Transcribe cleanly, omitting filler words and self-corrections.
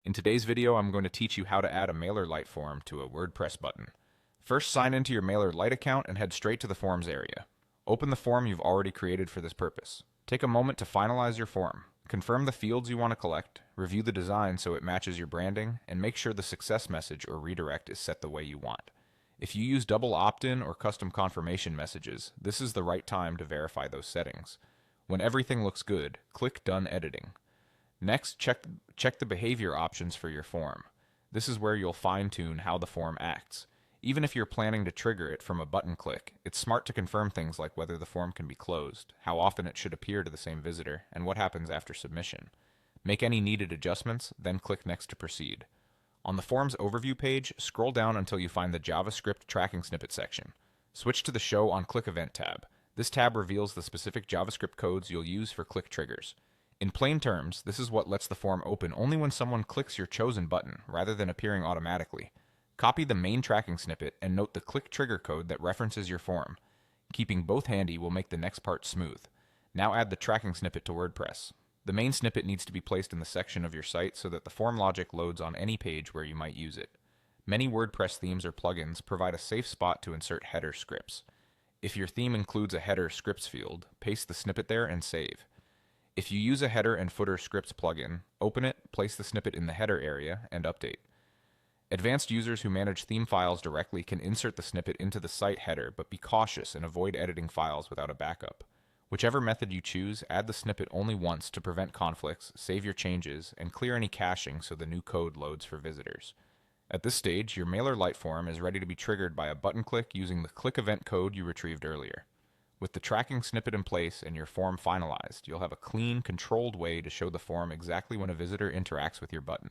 In today's video, I'm going to teach you how to add a Mailerlite form to a WordPress button. First, sign into your Mailerlite account and head straight to the Forms area. Open the form you've already created for this purpose. Take a moment to finalize your form. Confirm the fields you want to collect, review the design so it matches your branding, and make sure the success message or redirect is set the way you want. If you use double opt-in or custom confirmation messages, this is the right time to verify those settings. When everything looks good, click Done Editing. Next, check the behavior options for your form. This is where you'll fine-tune how the form acts. Even if you're planning to trigger it from a button click, it's smart to confirm things like whether the form can be closed, how often it should appear to the same visitor, and what happens after submission. Make any needed adjustments, then click Next to proceed. On the form's overview page, scroll down until you find the JavaScript tracking snippet section. Switch to the Show on Click Event tab. This tab reveals the specific JavaScript codes you'll use for click triggers. In plain terms, this is what lets the form open only when someone clicks your chosen button, rather than appearing automatically. Copy the main tracking snippet and note the click trigger code that references your form. Keeping both handy will make the next part smooth. Now add the tracking snippet to WordPress. The main snippet needs to be placed in the section of your site so that the form logic loads on any page where you might use it. Many WordPress themes or plugins provide a safe spot to insert header scripts. If your theme includes a header scripts field, paste the snippet there and save. If you use a header and footer scripts plugin, open it, place the snippet in the header area, and update. Advanced users who manage theme files directly can insert the snippet into the site header, but be cautious and avoid editing files without a backup. Whichever method you choose, add the snippet only once to prevent conflicts, save your changes, and clear any caching so the new code loads for visitors. At this stage, your Mailerlite form is ready to be triggered by a button click using the click event code you retrieved earlier. With the tracking snippet in place and your form finalized, you'll have a clean, controlled way to show the form exactly when a visitor interacts with your button.